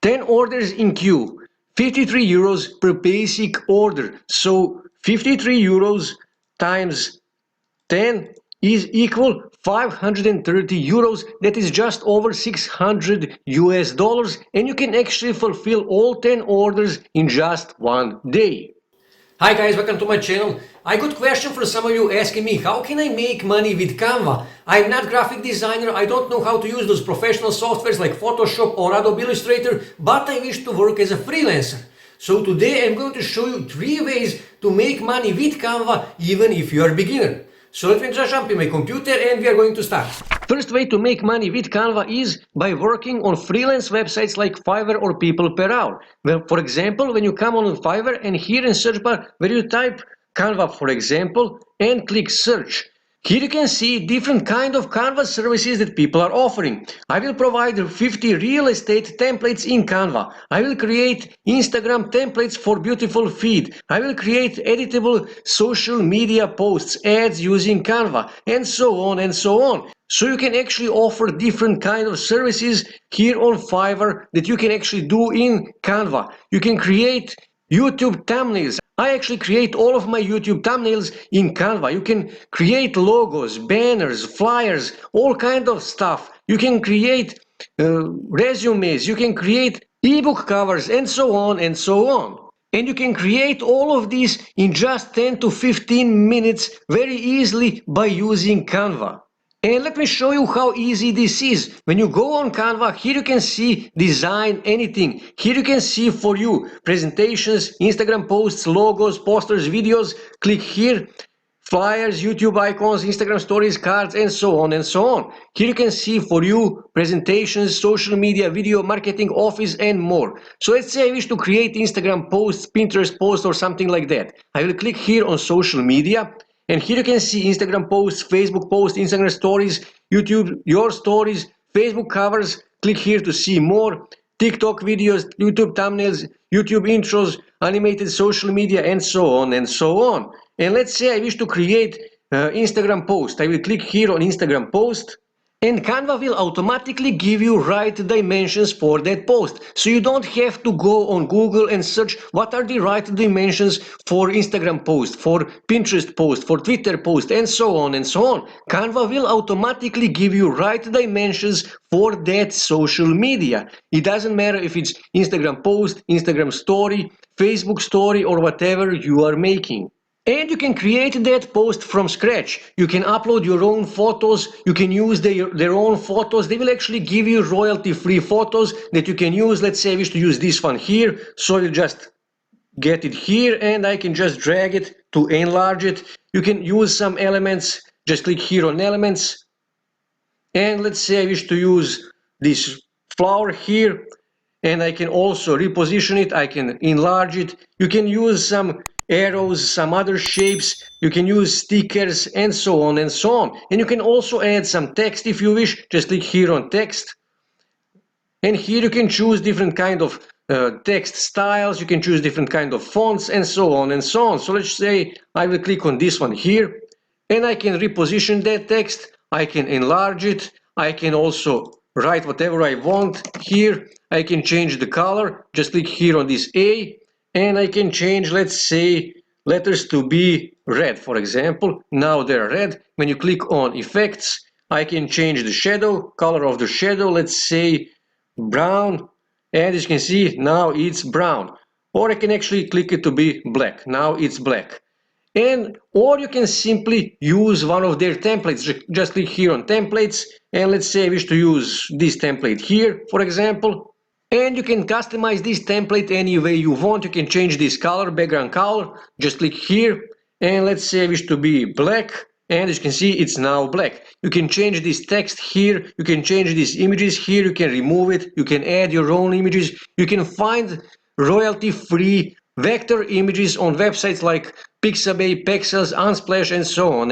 10 orders in queue, 53 euros per basic order. So 53 euros times 10 is equal 530 euros. That is just over 600 US dollars, and you can actually fulfill all 10 orders in just one day. Hi guys, welcome to my channel. I got question for some of you asking me how can I make money with Canva? I'm not graphic designer, I don't know how to use those professional softwares like Photoshop or Adobe Illustrator, but I wish to work as a freelancer. So today I'm going to show you 3 ways to make money with Canva even if you are a beginner. So let me just jump in my computer and we are going to start. First way to make money with Canva is by working on freelance websites like Fiverr or People Per Hour. Well, for example, when you come on Fiverr and here in search bar where you type Canva, for example, and click search. Here you can see different kind of Canva services that people are offering. I will provide 50 real estate templates in Canva. I will create Instagram templates for beautiful feed. I will create editable social media posts, ads using Canva, and so on and so on. So you can actually offer different kind of services here on Fiverr that you can actually do in Canva. You can create YouTube thumbnails. I actually create all of my YouTube thumbnails in Canva. You can create logos, banners, flyers, all kind of stuff. You can create resumes, you can create ebook covers, and so on and so on. And you can create all of these in just 10 to 15 minutes very easily by using Canva. And let me show you how easy this is. When you go on Canva, here you can see design anything. Here you can see for you presentations, Instagram posts, logos, posters, videos. Click here, flyers, YouTube icons, Instagram stories, cards, and so on and so on. Here you can see for you presentations, social media, video, marketing, office, and more. So let's say I wish to create Instagram posts, Pinterest posts, or something like that. I will click here on social media. And here you can see Instagram posts, Facebook posts, Instagram stories, YouTube, your stories, Facebook covers. Click here to see more. TikTok videos, YouTube thumbnails, YouTube intros, animated social media, and so on and so on. And let's say I wish to create Instagram post. I will click here on Instagram post. And Canva will automatically give you right dimensions for that post. So you don't have to go on Google and search what are the right dimensions for Instagram post, for Pinterest post, for Twitter post, and so on and so on. Canva will automatically give you right dimensions for that social media. It doesn't matter if it's Instagram post, Instagram story, Facebook story, or whatever you are making. And you can create that post from scratch. You can upload your own photos, you can use their own photos. They will actually give you royalty-free photos that you can use. Let's say I wish to use this one here, so you just get it here and I can just drag it to enlarge it. You can use some elements, just click here on elements. And let's say I wish to use this flower here, and I can also reposition it, I can enlarge it. You can use some arrows, some other shapes, you can use stickers, and so on and so on. And you can also add some text if you wish. Just click here on text. And here you can choose different kind of text styles, you can choose different kind of fonts, and so on and so on. So let's say I will click on this one here, and I can reposition that text, I can enlarge it, I can also write whatever I want here. I can change the color, just click here on this A, and I can change, let's say, letters to be red, for example. Now they're red. When you click on effects, I can change the shadow, color of the shadow, let's say brown, and as you can see, now it's brown. Or I can actually click it to be black. Now it's black. And or you can simply use one of their templates. Just click here on templates, and let's say I wish to use this template here, for example. And you can customize this template any way you want. You can change this color, background color. Just click here, and let's say I wish to be black, and as you can see, it's now black. You can change this text here, you can change these images here, you can remove it, you can add your own images, you can find royalty-free vector images on websites like Pixabay, Pexels, Unsplash, and so on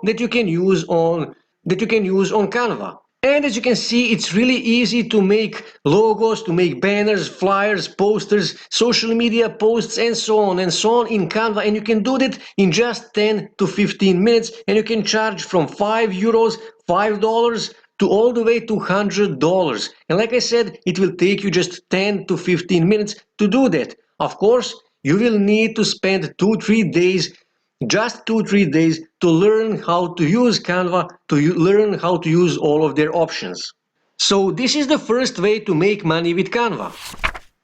that you can use on Canva. And as you can see, it's really easy to make logos, to make banners, flyers, posters, social media posts, and so on in Canva. And you can do that in just 10 to 15 minutes. And you can charge from €5, $5 to all the way to $100. And like I said, it will take you just 10 to 15 minutes to do that. Of course, you will need to spend 2-3 days, just 2-3 days, to learn how to use Canva, to learn how to use all of their options. So this is the first way to make money with Canva.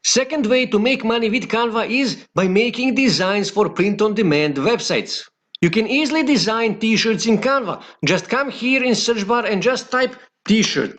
Second way to make money with Canva is by making designs for print-on-demand websites. You can easily design t-shirts in Canva. Just come here in search bar and just type t-shirt.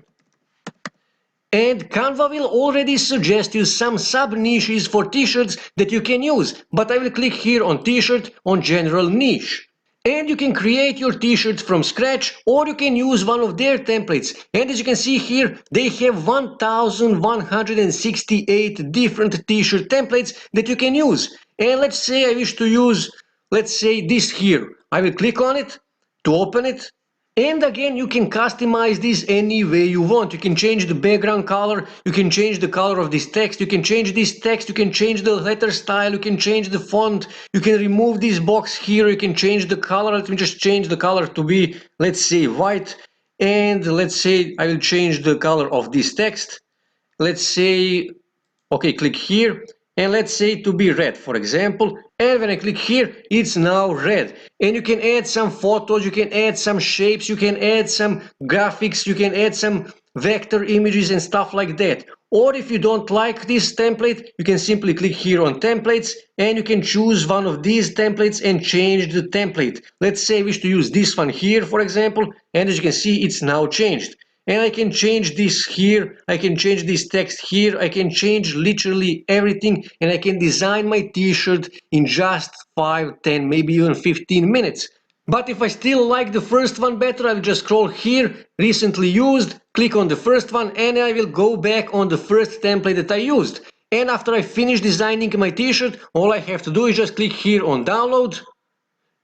And Canva will already suggest you some sub-niches for t-shirts that you can use. But I will click here on t-shirt on general niche. And you can create your t-shirts from scratch, or you can use one of their templates. And as you can see here, they have 1168 different t-shirt templates that you can use. And let's say I wish to use, let's say this here. I will click on it to open it. And again, you can customize this any way you want. You can change the background color, you can change the color of this text, you can change this text, you can change the letter style, you can change the font, you can remove this box here, you can change the color. Let me just change the color to be, let's say, white. And let's say I will change the color of this text. Let's say, okay, click here. And let's say to be red, for example. And when I click here, it's now red. And you can add some photos, you can add some shapes, you can add some graphics, you can add some vector images and stuff like that. Or if you don't like this template, you can simply click here on templates and you can choose one of these templates and change the template. Let's say I wish to use this one here, for example, and as you can see, it's now changed. And I can change this here, I can change this text here, I can change literally everything, and I can design my t-shirt in just 5, 10, maybe even 15 minutes. But if I still like the first one better, I will just scroll here, recently used, click on the first one, and I will go back on the first template that I used. And after I finish designing my t-shirt, all I have to do is just click here on download,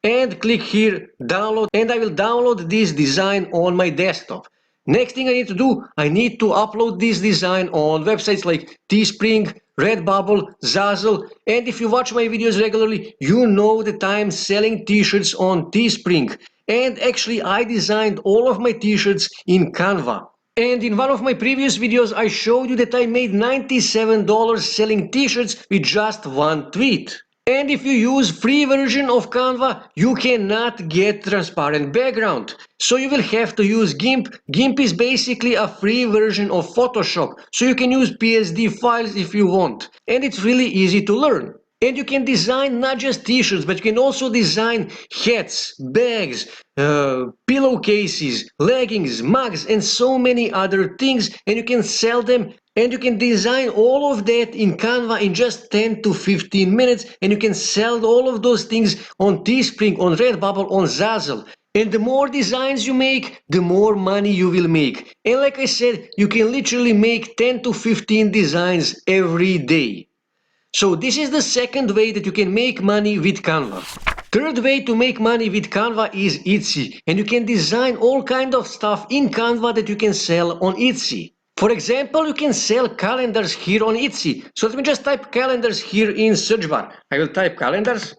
and click here download, and I will download this design on my desktop. Next thing I need to do, I need to upload this design on websites like Teespring, Redbubble, Zazzle, and if you watch my videos regularly, you know that I am selling t-shirts on Teespring. And actually I designed all of my t-shirts in Canva. And in one of my previous videos I showed you that I made $97 selling t-shirts with just one tweet. And if you use free version of Canva, you cannot get transparent background. So you will have to use GIMP. GIMP is basically a free version of Photoshop. So you can use PSD files if you want. And it's really easy to learn. And you can design not just t-shirts, but you can also design hats, bags, pillowcases, leggings, mugs, and so many other things. And you can sell them. And you can design all of that in Canva in just 10 to 15 minutes. And you can sell all of those things on Teespring, on Redbubble, on Zazzle. And the more designs you make, the more money you will make. And like I said, you can literally make 10 to 15 designs every day. So this is the second way that you can make money with Canva. Third way to make money with Canva is Etsy. And you can design all kind of stuff in Canva that you can sell on Etsy. For example, you can sell calendars here on Etsy. So let me just type calendars here in search bar. I will type calendars.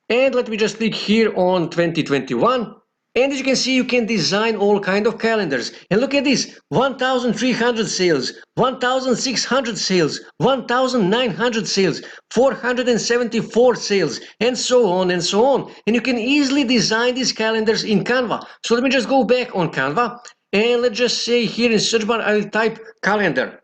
And let me just click here on 2021. And as you can see, you can design all kind of calendars. And look at this, 1,300 sales, 1,600 sales, 1,900 sales, 474 sales, and so on and so on. And you can easily design these calendars in Canva. So let me just go back on Canva. And let's just say here in search bar, I will type calendar.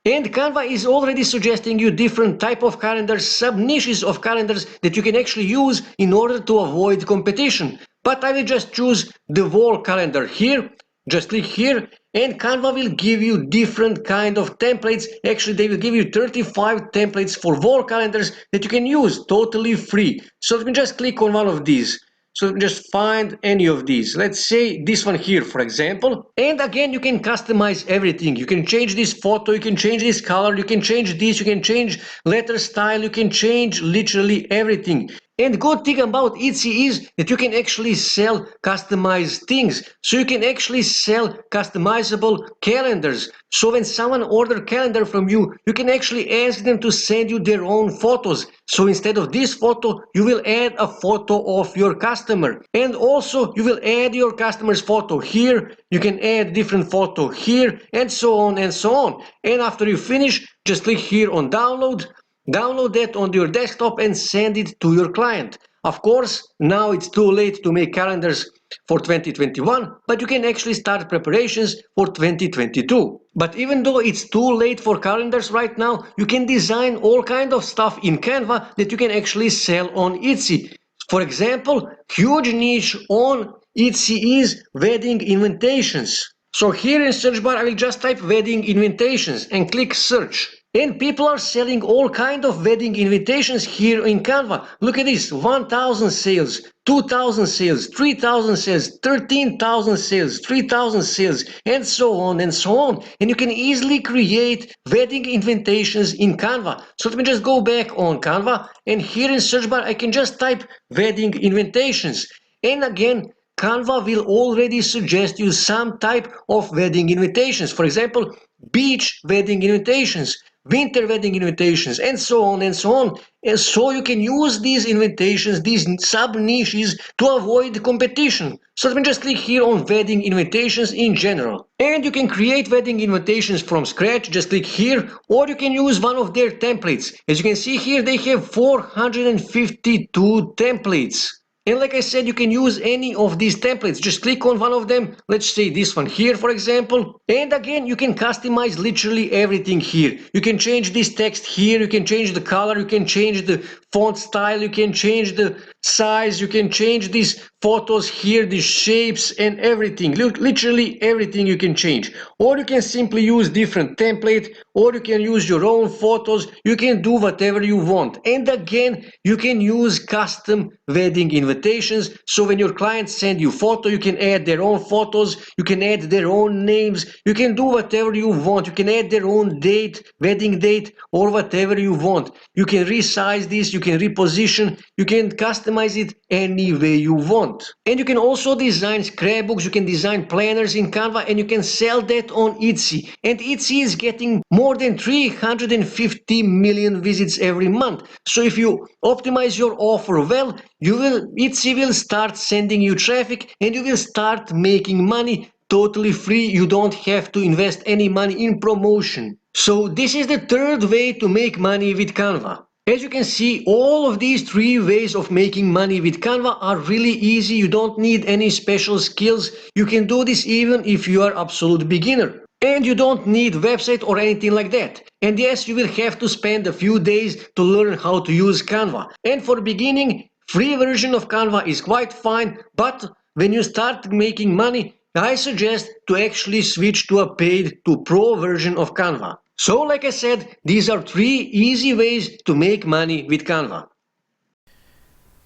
And Canva is already suggesting you different type of calendars, sub-niches of calendars that you can actually use in order to avoid competition. But I will just choose the wall calendar here. Just click here and Canva will give you different kind of templates. Actually, they will give you 35 templates for wall calendars that you can use totally free. So let me just click on one of these. So just find any of these. Let's say this one here, for example. And again, you can customize everything. You can change this photo, you can change this color, you can change this, you can change letter style, you can change literally everything. And good thing about Etsy is that you can actually sell customized things. So you can actually sell customizable calendars. So when someone order calendar from you, you can actually ask them to send you their own photos. So instead of this photo, you will add a photo of your customer. And also you will add your customer's photo here. You can add different photo here, and so on and so on. And after you finish, just click here on download. Download that on your desktop and send it to your client. Of course, now it's too late to make calendars for 2021, but you can actually start preparations for 2022. But even though it's too late for calendars right now, you can design all kind of stuff in Canva that you can actually sell on Etsy. For example, huge niche on Etsy is wedding invitations. So here in search bar, I will just type wedding invitations and click search. And people are selling all kind of wedding invitations here in Canva. Look at this, 1,000 sales, 2,000 sales, 3,000 sales, 13,000 sales, 3,000 sales, and so on and so on. And you can easily create wedding invitations in Canva. So let me just go back on Canva, and here in search bar, I can just type wedding invitations. And again, Canva will already suggest you some type of wedding invitations. For example, beach wedding invitations, winter wedding invitations, and so on and so on. And so you can use these invitations, these sub niches, to avoid competition. So let me just click here on wedding invitations in general. And you can create wedding invitations from scratch, just click here, or you can use one of their templates. As you can see here, they have 452 templates. And like I said, you can use any of these templates. Just click on one of them. Let's say this one here, for example. And again, you can customize literally everything here. You can change this text here. You can change the color. You can change the font style. You can change the size. You can change these photos here, the shapes and everything. Literally everything you can change. Or you can simply use different template, or you can use your own photos. You can do whatever you want. And again, you can use custom wedding invitations. So when your clients send you photo, you can add their own photos. You can add their own names. You can do whatever you want. You can add their own date, wedding date, or whatever you want. You can resize this. You can reposition. You can customize it any way you want. And you can also design scrapbooks, you can design planners in Canva, and you can sell that on Etsy. And Etsy is getting more than 350 million visits every month. So if you optimize your offer well, Etsy will start sending you traffic and you will start making money totally free. You don't have to invest any money in promotion. So this is the third way to make money with Canva. As you can see, all of these three ways of making money with Canva are really easy. You don't need any special skills. You can do this even if you are absolute beginner. And you don't need website or anything like that. And yes, you will have to spend a few days to learn how to use Canva. And for beginning, free version of Canva is quite fine, but when you start making money, I suggest to actually switch to a paid to pro version of Canva. So like I said, these are three easy ways to make money with Canva.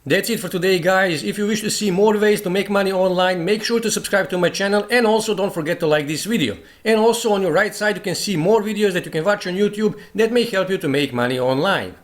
That's it for today, guys. If you wish to see more ways to make money online, make sure to subscribe to my channel, and also don't forget to like this video. And also on your right side you can see more videos that you can watch on YouTube that may help you to make money online.